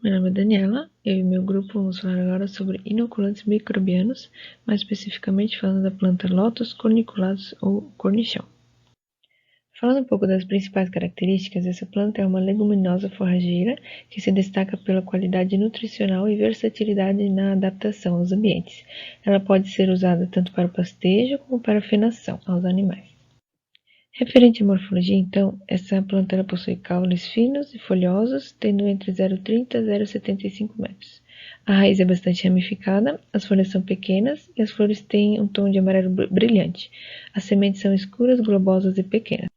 Meu nome é Daniela, eu e meu grupo vamos falar agora sobre inoculantes microbianos, mais especificamente falando da planta Lotus corniculatus ou cornichão. Falando um pouco das principais características, essa planta é uma leguminosa forrageira que se destaca pela qualidade nutricional e versatilidade na adaptação aos ambientes. Ela pode ser usada tanto para pastejo como para fenação aos animais. Referente à morfologia, então, essa planta ela possui caules finos e folhosos, tendo entre 0,30 e 0,75 metros. A raiz é bastante ramificada, as folhas são pequenas e as flores têm um tom de amarelo brilhante. As sementes são escuras, globosas e pequenas.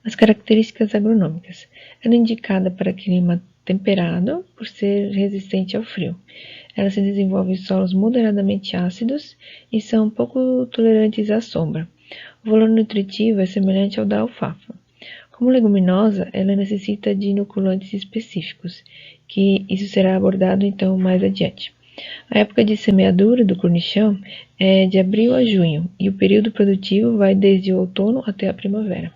As características agronômicas. Ela é indicada para clima temperado, por ser resistente ao frio. Ela se desenvolve em solos moderadamente ácidos e são pouco tolerantes à sombra. O valor nutritivo é semelhante ao da alfafa. Como leguminosa, ela necessita de inoculantes específicos, que isso será abordado então mais adiante. A época de semeadura do cornichão é de abril a junho, e o período produtivo vai desde o outono até a primavera.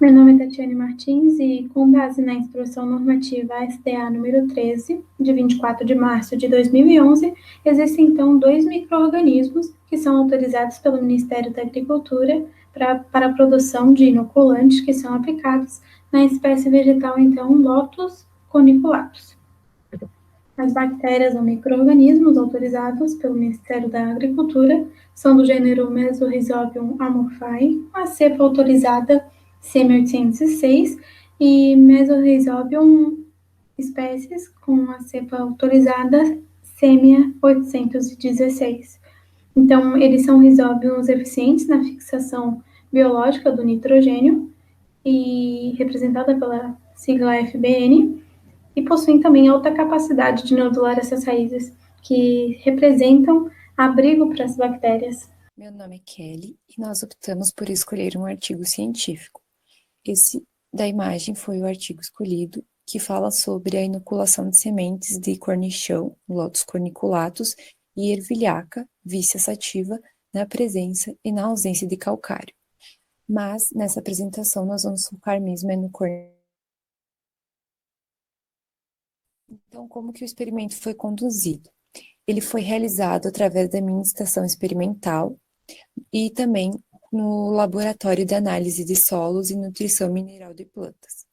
Meu nome é Tatiane Martins e, com base na Instrução Normativa SDA número 13, de 24 de março de 2011, existem então 2 micro-organismos que são autorizados pelo Ministério da Agricultura para a produção de inoculantes que são aplicados na espécie vegetal, então, Lotus corniculatus. As bactérias ou micro-organismos autorizados pelo Ministério da Agricultura são do gênero Mesorhizobium amorphae, a cepa autorizada CM806 e Mesorhizobium espécies com a cepa autorizada CM816. Então, eles são risóbios eficientes na fixação biológica do nitrogênio e representada pela sigla FBN, e possuem também alta capacidade de nodular essas raízes, que representam abrigo para as bactérias. Meu nome é Kelly e nós optamos por escolher um artigo científico. Esse da imagem foi o artigo escolhido, que fala sobre a inoculação de sementes de cornichão, Lotus corniculatus, e ervilhaca, Vicia sativa, na presença e na ausência de calcário. Mas, nessa apresentação, nós vamos focar mesmo no cornichão. Então, como que o experimento foi conduzido? Ele foi realizado através da minha estação experimental e também no Laboratório de Análise de Solos e Nutrição Mineral de Plantas.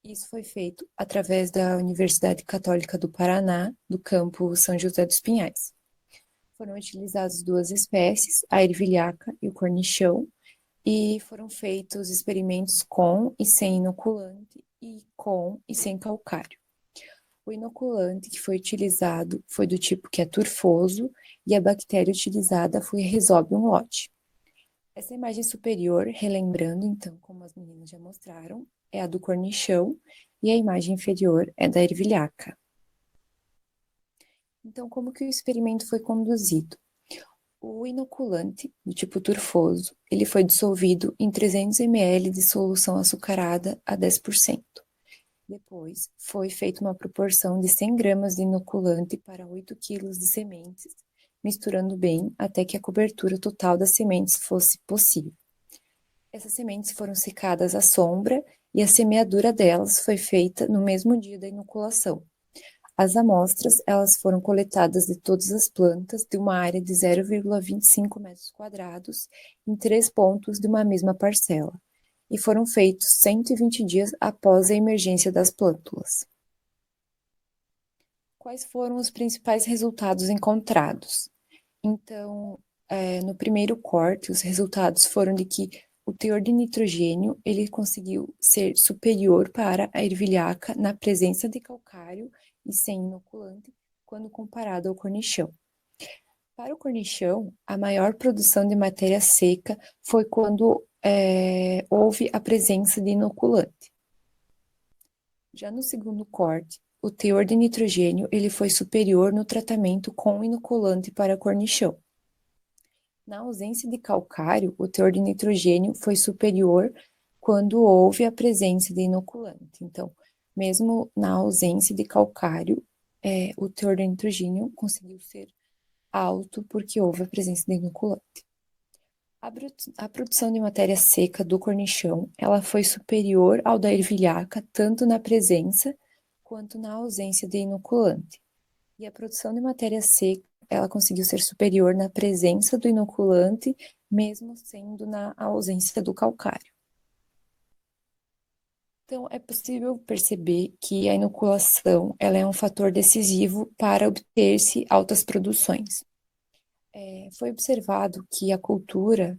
Isso foi feito através da Universidade Católica do Paraná, do campo São José dos Pinhais. Foram utilizadas 2 espécies, a ervilhaca e o cornichão, e foram feitos experimentos com e sem inoculante e com e sem calcário. O inoculante que foi utilizado foi do tipo que é turfoso e a bactéria utilizada foi Rhizobium loti. Essa imagem superior, relembrando então, como as meninas já mostraram, é a do cornichão e a imagem inferior é da ervilhaca. Então, como que o experimento foi conduzido? O inoculante, do tipo turfoso, ele foi dissolvido em 300 ml de solução açucarada a 10%. Depois, foi feita uma proporção de 100 gramas de inoculante para 8 kg de sementes, misturando bem até que a cobertura total das sementes fosse possível. Essas sementes foram secadas à sombra e a semeadura delas foi feita no mesmo dia da inoculação. As amostras, elas foram coletadas de todas as plantas de uma área de 0,25 metros quadrados em 3 pontos de uma mesma parcela, e foram feitos 120 dias após a emergência das plântulas. Quais foram os principais resultados encontrados? Então, no primeiro corte, os resultados foram de que o teor de nitrogênio ele conseguiu ser superior para a ervilhaca na presença de calcário e sem inoculante, quando comparado ao cornichão. Para o cornichão, a maior produção de matéria seca foi quando houve a presença de inoculante. Já no segundo corte, o teor de nitrogênio ele foi superior no tratamento com inoculante para cornichão. Na ausência de calcário, o teor de nitrogênio foi superior quando houve a presença de inoculante. Então, mesmo na ausência de calcário, o teor de nitrogênio conseguiu ser alto porque houve a presença de inoculante. A produção de matéria seca do cornichão, ela foi superior ao da ervilhaca, tanto na presença quanto na ausência de inoculante. E a produção de matéria seca, ela conseguiu ser superior na presença do inoculante, mesmo sendo na ausência do calcário. Então, é possível perceber que a inoculação ela é um fator decisivo para obter-se altas produções. Foi observado que a cultura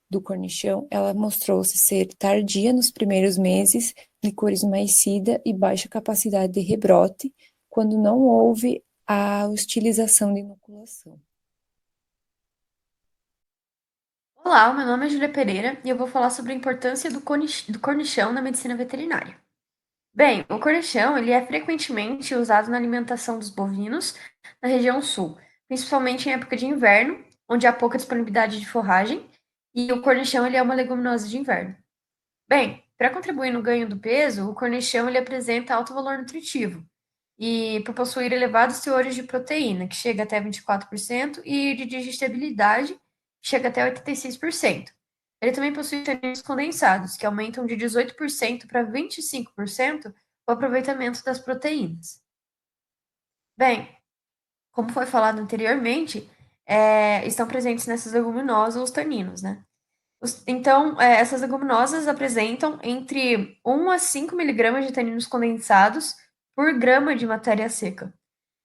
do cornichão ela mostrou-se ser tardia nos primeiros meses, de cores mais cida e baixa capacidade de rebrote, quando não houve a utilização de inoculação. Olá, meu nome é Júlia Pereira e eu vou falar sobre a importância do cornichão na medicina veterinária. Bem, o cornichão ele é frequentemente usado na alimentação dos bovinos na região sul, principalmente em época de inverno, onde há pouca disponibilidade de forragem, e o cornichão ele é uma leguminosa de inverno. Bem, para contribuir no ganho do peso, o cornichão ele apresenta alto valor nutritivo, e por possuir elevados teores de proteína, que chega até 24%, e de digestibilidade, que chega até 86%. Ele também possui taninos condensados, que aumentam de 18% para 25% o aproveitamento das proteínas. Bem, como foi falado anteriormente, estão presentes nessas leguminosas os taninos, né? Então, essas leguminosas apresentam entre 1 a 5 miligramas de taninos condensados por grama de matéria seca,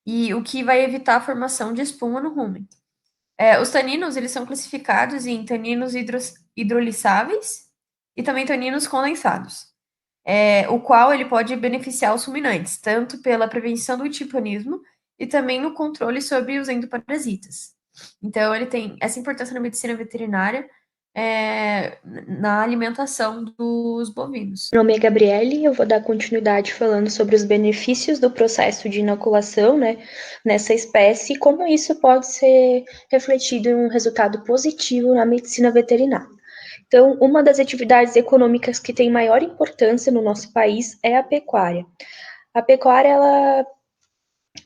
e o que vai evitar a formação de espuma no rumen. Os taninos, eles são classificados em taninos hidrolissáveis e também taninos condensados, o qual ele pode beneficiar os ruminantes, tanto pela prevenção do hipotiroidismo e também no controle sobre os endoparasitas. Então, ele tem essa importância na medicina veterinária, na alimentação dos bovinos. Meu nome é Gabriele e eu vou dar continuidade falando sobre os benefícios do processo de inoculação, né, nessa espécie e como isso pode ser refletido em um resultado positivo na medicina veterinária. Então, uma das atividades econômicas que tem maior importância no nosso país é a pecuária. A pecuária, ela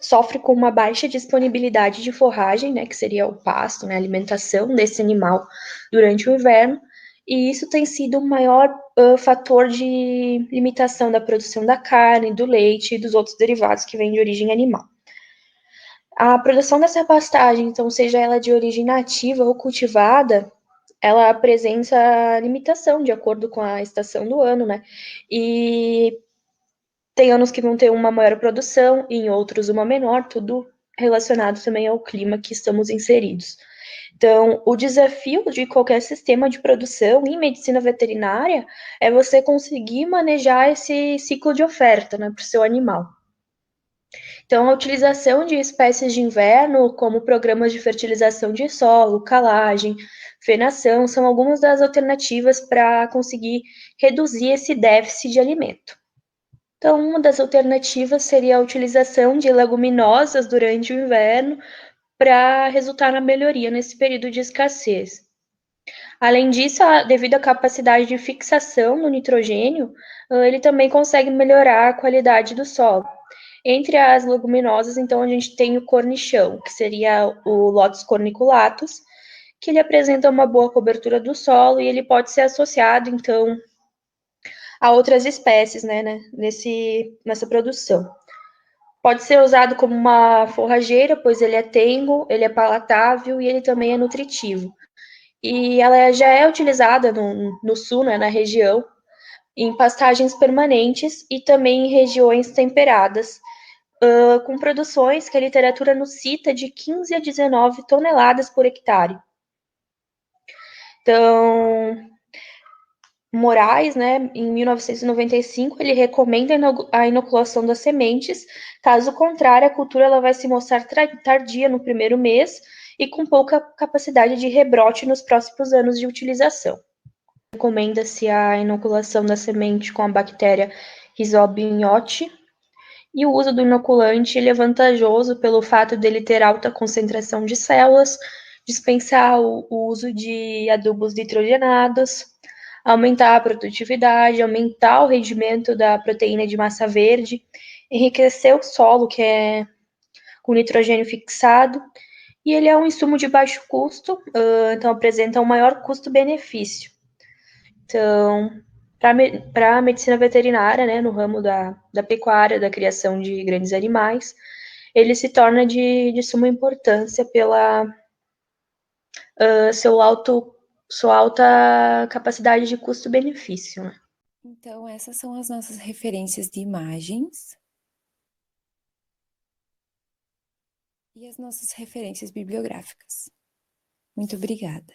sofre com uma baixa disponibilidade de forragem, né, que seria o pasto, né, a alimentação desse animal durante o inverno, e isso tem sido o maior fator de limitação da produção da carne, do leite e dos outros derivados que vêm de origem animal. A produção dessa pastagem, então, seja ela de origem nativa ou cultivada, ela apresenta limitação de acordo com a estação do ano, né? E tem anos que vão ter uma maior produção, em outros uma menor, tudo relacionado também ao clima que estamos inseridos. Então, o desafio de qualquer sistema de produção em medicina veterinária é você conseguir manejar esse ciclo de oferta, né, para o seu animal. Então, a utilização de espécies de inverno, como programas de fertilização de solo, calagem, fenação, são algumas das alternativas para conseguir reduzir esse déficit de alimento. Então, uma das alternativas seria a utilização de leguminosas durante o inverno para resultar na melhoria nesse período de escassez. Além disso, devido à capacidade de fixação no nitrogênio, ele também consegue melhorar a qualidade do solo. Entre as leguminosas, então, a gente tem o cornichão, que seria o Lotus corniculatus, que ele apresenta uma boa cobertura do solo e ele pode ser associado, então, a outras espécies, né, nessa produção. Pode ser usado como uma forrageira, pois ele é tenro, ele é palatável e ele também é nutritivo. E ela já é utilizada no sul, né, na região, em pastagens permanentes e também em regiões temperadas, com produções que a literatura nos cita de 15 a 19 toneladas por hectare. Então, Moraes, né, em 1995, ele recomenda a inoculação das sementes, caso contrário, a cultura ela vai se mostrar tardia no primeiro mês e com pouca capacidade de rebrote nos próximos anos de utilização. Recomenda-se a inoculação da semente com a bactéria Rhizobin oti, e o uso do inoculante ele é vantajoso pelo fato dele ter alta concentração de células, dispensar o uso de adubos nitrogenados, aumentar a produtividade, aumentar o rendimento da proteína de massa verde, enriquecer o solo, que é com nitrogênio fixado, e ele é um insumo de baixo custo, então apresenta um maior custo-benefício. Então, Para a medicina veterinária, né, no ramo da pecuária, da criação de grandes animais, ele se torna de suma importância pela sua alta capacidade de custo-benefício, né? Então, essas são as nossas referências de imagens e as nossas referências bibliográficas. Muito obrigada.